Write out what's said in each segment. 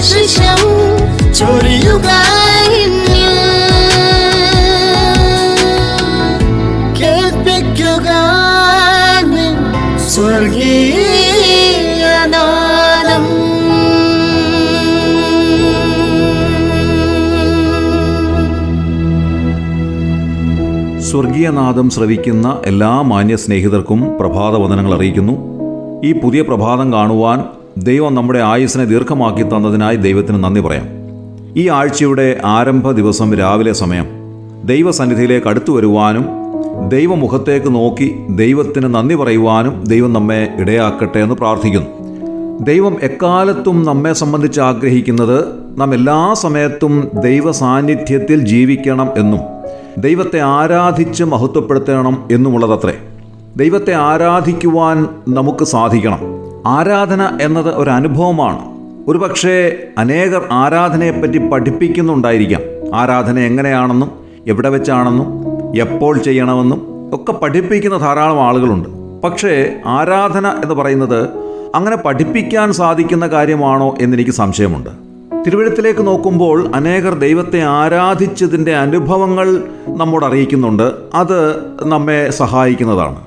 ആശിഷം ചൊരിയുക എന്നിൽ. കേൾപ്പിക്കുക നിൻ സ്വർഗീയനാദം. സ്വർഗീയനാദം ശ്രവിക്കുന്ന എല്ലാ മാന്യ സ്നേഹിതർക്കും പ്രഭാതവന്ദനങ്ങൾ അറിയിക്കുന്നു. ഈ പുതിയ പ്രഭാതം കാണുവാൻ ദൈവം നമ്മുടെ ആയുസ്സിനെ ദീർഘമാക്കി തന്നതിനായി ദൈവത്തിന് നന്ദി പറയാം. ഈ ആഴ്ചയുടെ ആരംഭ ദിവസം രാവിലെ സമയം ദൈവസന്നിധിയിലേക്ക് അടുത്തു വരുവാനും ദൈവമുഖത്തേക്ക് നോക്കി ദൈവത്തിന് നന്ദി പറയുവാനും ദൈവം നമ്മെ ഇടയാക്കട്ടെ എന്ന് പ്രാർത്ഥിക്കുന്നു. ദൈവം എക്കാലത്തും നമ്മെ സംബന്ധിച്ച് ആഗ്രഹിക്കുന്നത് നാം എല്ലാ സമയത്തും ദൈവ സാന്നിധ്യത്തിൽ ജീവിക്കണം എന്നും ദൈവത്തെ ആരാധിച്ച് മഹത്വപ്പെടുത്തണം എന്നുമുള്ളതത്രേ. ദൈവത്തെ ആരാധിക്കുവാൻ നമുക്ക് സാധിക്കണം. ആരാധന എന്നത് ഒരു അനുഭവമാണ്. ഒരുപക്ഷെ അനേകർ ആരാധനയെപ്പറ്റി പഠിപ്പിക്കുന്നുണ്ടായിരിക്കാം. ആരാധന എങ്ങനെയാണെന്നും എവിടെ വെച്ചാണെന്നും എപ്പോൾ ചെയ്യണമെന്നും ഒക്കെ പഠിപ്പിക്കുന്ന ധാരാളം ആളുകളുണ്ട്. പക്ഷേ ആരാധന എന്ന് പറയുന്നത് അങ്ങനെ പഠിപ്പിക്കാൻ സാധിക്കുന്ന കാര്യമാണോ എന്നെനിക്ക് സംശയമുണ്ട്. തിരുവെഴുത്തിലേക്ക് നോക്കുമ്പോൾ അനേകർ ദൈവത്തെ ആരാധിച്ചതിൻ്റെ അനുഭവങ്ങൾ നമ്മോട് അറിയിക്കുന്നുണ്ട്. അത് നമ്മെ സഹായിക്കുന്നതാണ്.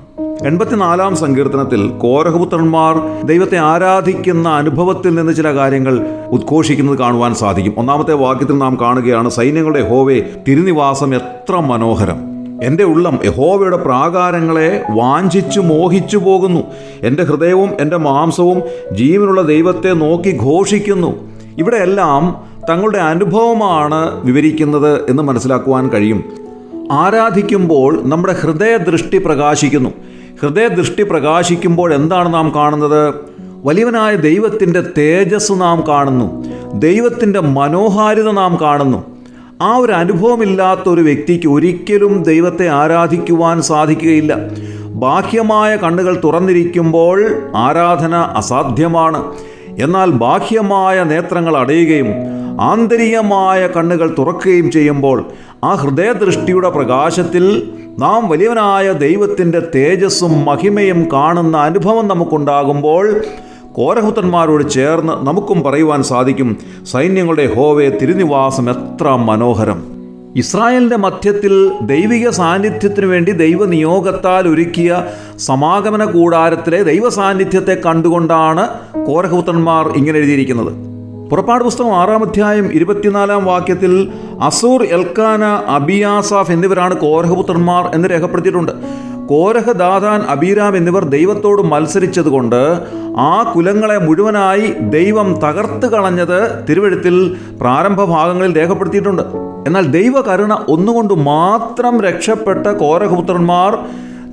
84-ാം സങ്കീർത്തനത്തിൽ കോരഹപുത്രന്മാർ ദൈവത്തെ ആരാധിക്കുന്ന അനുഭവത്തിൽ നിന്ന് ചില കാര്യങ്ങൾ ഉദ്ഘോഷിക്കുന്നത് കാണുവാൻ സാധിക്കും. 1-ാമത്തെ വാക്യത്തിൽ നാം കാണുകയാണ്, സൈന്യങ്ങളുടെ യഹോവേ, തിരുനിവാസം എത്ര മനോഹരം! എൻ്റെ ഉള്ളം യഹോവയുടെ പ്രാകാരങ്ങളെ വാഞ്ചിച്ചു മോഹിച്ചു പോകുന്നു. എൻ്റെ ഹൃദയവും എൻ്റെ മാംസവും ജീവനുള്ള ദൈവത്തെ നോക്കി ഘോഷിക്കുന്നു. ഇവിടെയെല്ലാം തങ്ങളുടെ അനുഭവമാണ് വിവരിക്കുന്നത് എന്ന് മനസ്സിലാക്കുവാൻ കഴിയും. ആരാധിക്കുമ്പോൾ നമ്മുടെ ഹൃദയദൃഷ്ടി പ്രകാശിക്കുന്നു. ഹൃദയദൃഷ്ടി പ്രകാശിക്കുമ്പോൾ എന്താണ് നാം കാണുന്നത്? വലിയവനായ ദൈവത്തിൻ്റെ തേജസ് നാം കാണുന്നു. ദൈവത്തിൻ്റെ മനോഹാരിത നാം കാണുന്നു. ആ ഒരു അനുഭവമില്ലാത്ത ഒരു വ്യക്തിക്ക് ഒരിക്കലും ദൈവത്തെ ആരാധിക്കുവാൻ സാധിക്കുകയില്ല. ബാഹ്യമായ കണ്ണുകൾ തുറന്നിരിക്കുമ്പോൾ ആരാധന അസാധ്യമാണ്. എന്നാൽ ബാഹ്യമായ നേത്രങ്ങൾ അടയുകയും ആന്തരികമായ കണ്ണുകൾ തുറക്കുകയും ചെയ്യുമ്പോൾ ആ ഹൃദയദൃഷ്ടിയുടെ പ്രകാശത്തിൽ നാം വലിയവനായ ദൈവത്തിൻ്റെ തേജസ്സും മഹിമയും കാണുന്ന അനുഭവം നമുക്കുണ്ടാകുമ്പോൾ കോരഹപുത്രന്മാരോട് ചേർന്ന് നമുക്കും പറയുവാൻ സാധിക്കും, സൈന്യങ്ങളുടെ യഹോവേ, തിരുനിവാസം എത്ര മനോഹരം! ഇസ്രായേലിൻ്റെ മധ്യത്തിൽ ദൈവിക സാന്നിധ്യത്തിനു വേണ്ടി ദൈവനിയോഗത്താൽ ഒരുക്കിയ സമാഗമന കൂടാരത്തിലെ ദൈവ സാന്നിധ്യത്തെ കണ്ടുകൊണ്ടാണ് കോരഹപുത്രന്മാർ ഇങ്ങനെ എഴുതിയിരിക്കുന്നത്. പുറപ്പാട് പുസ്തകം 6-ാം അധ്യായം 24-ാം വാക്യത്തിൽ അസൂർ, എൽക്കാന, അബിയാസാഫ് എന്നിവരാണ് കോരഹപുത്രന്മാർ എന്ന് രേഖപ്പെടുത്തിയിട്ടുണ്ട്. കോരഹ്, ദാഥാൻ, അബീരാം എന്നിവർ ദൈവത്തോട് മത്സരിച്ചതുകൊണ്ട് ആ കുലങ്ങളെ മുഴുവനായി ദൈവം തകർത്ത് കളഞ്ഞത് തിരുവെഴുത്തിൽ പ്രാരംഭ ഭാഗങ്ങളിൽ രേഖപ്പെടുത്തിയിട്ടുണ്ട്. എന്നാൽ ദൈവകരുണ ഒന്നുകൊണ്ട് മാത്രം രക്ഷപ്പെട്ട കോരഹപുത്രന്മാർ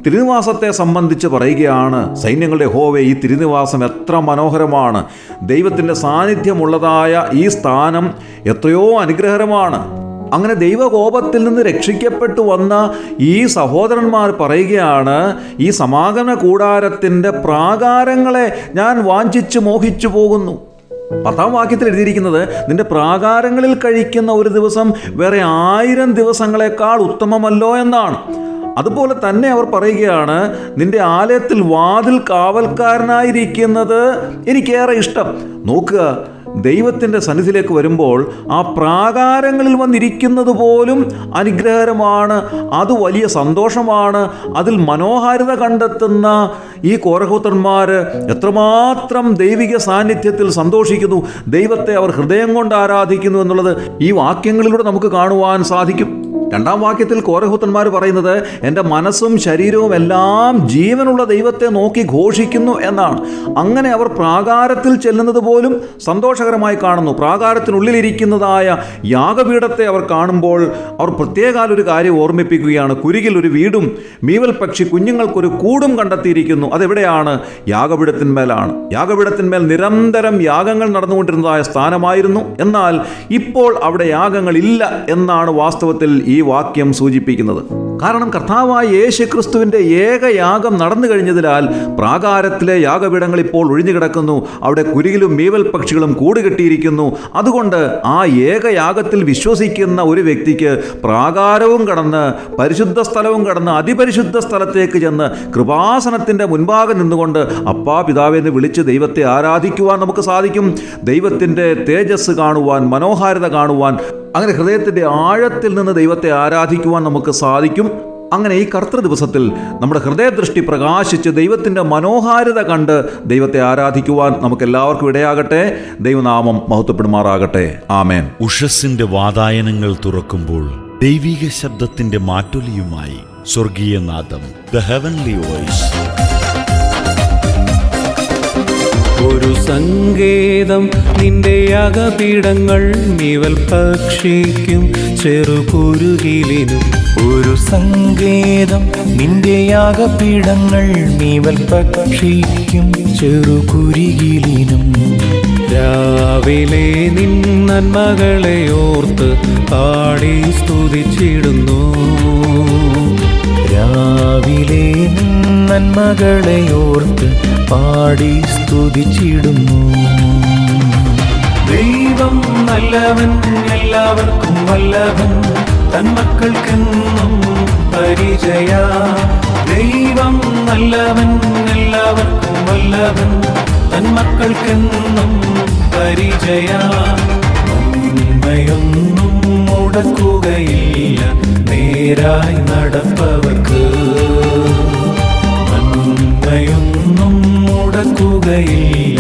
തിരുനിവാസത്തെ സംബന്ധിച്ച് പറയുകയാണ്, സൈന്യങ്ങളുടെ യഹോവേ, ഈ തിരുനിവാസം എത്ര മനോഹരമാണ്! ദൈവത്തിൻ്റെ സാന്നിധ്യമുള്ളതായ ഈ സ്ഥാനം എത്രയോ അനുഗ്രഹകരമാണ്. അങ്ങനെ ദൈവകോപത്തിൽ നിന്ന് രക്ഷിക്കപ്പെട്ടു വന്ന ഈ സഹോദരന്മാർ പറയുകയാണ്, ഈ സമാഗമന കൂടാരത്തിൻ്റെ പ്രാകാരങ്ങളെ ഞാൻ വാഞ്ചിച്ചു മോഹിച്ചു പോകുന്നു. 10-ാം വാക്യത്തിൽ എഴുതിയിരിക്കുന്നത്, നിന്റെ പ്രാകാരങ്ങളിൽ കഴിക്കുന്ന ഒരു ദിവസം വേറെ 1000 ദിവസങ്ങളെക്കാൾ ഉത്തമമല്ലോ എന്നാണ്. അതുപോലെ തന്നെ അവർ പറയുകയാണ്, നിന്റെ ആലയത്തിൽ വാതിൽ കാവൽക്കാരനായിരിക്കുന്നത് എനിക്കേറെ ഇഷ്ടം. നോക്കുക, ദൈവത്തിൻ്റെ സന്നിധിയിലേക്ക് വരുമ്പോൾ ആ പ്രാകാരങ്ങളിൽ വന്നിരിക്കുന്നത് പോലും അനുഗ്രഹകരമാണ്. അത് വലിയ സന്തോഷമാണ്. അതിൽ മനോഹാരിത കണ്ടെത്തുന്ന ഈ കോരഹപുത്രന്മാർ എത്രമാത്രം ദൈവിക സാന്നിധ്യത്തിൽ സന്തോഷിക്കുന്നു, ദൈവത്തെ അവർ ഹൃദയം കൊണ്ട് ആരാധിക്കുന്നു എന്നുള്ളത് ഈ വാക്യങ്ങളിലൂടെ നമുക്ക് കാണുവാൻ സാധിക്കും. 2-ാം വാക്യത്തിൽ കോരഹപുത്രന്മാർ പറയുന്നത്, എൻ്റെ മനസ്സും ശരീരവും എല്ലാം ജീവനുള്ള ദൈവത്തെ നോക്കി ഘോഷിക്കുന്നു എന്നാണ്. അങ്ങനെ അവർ പ്രാകാരത്തിൽ ചെല്ലുന്നത് പോലും സന്തോഷകരമായി കാണുന്നു. പ്രാകാരത്തിനുള്ളിലിരിക്കുന്നതായ യാഗപീഠത്തെ അവർ കാണുമ്പോൾ അവർ പ്രത്യേകാൽ ഒരു കാര്യം ഓർമ്മിപ്പിക്കുകയാണ്, കുരികിൽ ഒരു വീടും മീവൽ പക്ഷി കുഞ്ഞുങ്ങൾക്കൊരു കൂടും കണ്ടെത്തിയിരിക്കുന്നു. അതെവിടെയാണ്? യാഗപീഠത്തിന്മേലാണ്. യാഗപീഠത്തിന്മേൽ നിരന്തരം യാഗങ്ങൾ നടന്നുകൊണ്ടിരുന്നതായ സ്ഥാനമായിരുന്നു. എന്നാൽ ഇപ്പോൾ അവിടെ യാഗങ്ങളില്ല എന്നാണ് വാസ്തവത്തിൽ ഈ വാക്യം സൂചിപ്പിക്കുന്നത്. കാരണം കർത്താവായ യേശുക്രിസ്തുവിൻ്റെ ഏകയാഗം നടന്നു കഴിഞ്ഞതിനാൽ പ്രാകാരത്തിലെ യാഗപീഠങ്ങൾ ഇപ്പോൾ ഒഴിഞ്ഞു കിടക്കുന്നു. അവിടെ കുരുകിലും മീവൽ പക്ഷികളും കൂടുകെട്ടിയിരിക്കുന്നു. അതുകൊണ്ട് ആ ഏകയാഗത്തിൽ വിശ്വസിക്കുന്ന ഒരു വ്യക്തിക്ക് പ്രാകാരവും കടന്ന് പരിശുദ്ധ സ്ഥലവും കടന്ന് അതിപരിശുദ്ധ സ്ഥലത്തേക്ക് ചെന്ന് കൃപാസനത്തിൻ്റെ മുൻപാകെ നിന്നുകൊണ്ട് അപ്പാ പിതാവെന്ന് വിളിച്ച് ദൈവത്തെ ആരാധിക്കുവാൻ നമുക്ക് സാധിക്കും. ദൈവത്തിൻ്റെ തേജസ് കാണുവാൻ, മനോഹാരിത കാണുവാൻ, അങ്ങനെ ഹൃദയത്തിൻ്റെ ആഴത്തിൽ നിന്ന് ദൈവത്തെ ആരാധിക്കുവാൻ നമുക്ക് സാധിക്കും. അങ്ങനെ ഈ കർത്തൃ ദിവസത്തിൽ നമ്മുടെ ഹൃദയദൃഷ്ടി പ്രകാശിച്ച് ദൈവത്തിൻ്റെ മനോഹാരിത കണ്ട് ദൈവത്തെ ആരാധിക്കുവാൻ നമുക്ക് എല്ലാവർക്കും ഇടയാകട്ടെ. ദൈവനാമം മഹത്വപ്പെടുമാറാകട്ടെ. ആമേൻ. ഉഷസ്സിന്റെ വാതായനങ്ങൾ തുറക്കുമ്പോൾ ദൈവിക ശബ്ദത്തിന്റെ മാറ്റൊലിയുമായി സ്വർഗീയ നാദം, ദ ഹെവൻലി വോയിസ്. ഒരു സങ്കേതം നിന്റെ യാഗപീഠങ്ങൾ മീവൽ പക്ഷിക്കും ചെറുകുരുകിലിനും. ഒരു സങ്കേതം നിന്റെ യാഗപീഠങ്ങൾ മീവൽ പക്ഷിക്കും ചെറുകുരുകിലിനും. രാവിലെ നിൻ നന്മകളെ ഓർത്ത് പാടി സ്തുതിച്ചിടുന്നു. രാവിലെ നിൻ നന്മകളെ ഓർത്ത് പാടി സ്തുതിച്ചിടുന്നു. ദൈവം നല്ലവൻ, എല്ലാവർക്കും വല്ലഭൻ, തന്മക്കൾക്കെന്നും പരിചയ. ദൈവം നല്ലവൻ, എല്ലാവർക്കും വല്ലഭൻ, തന്മക്കൾക്കെന്നും പരിചയ. നന്മയൊന്നും മുടക്കുകയില്ല നേരായി നടപ്പവർക്ക്. നന്മയൊന്നും മുടക്കുകയില്ല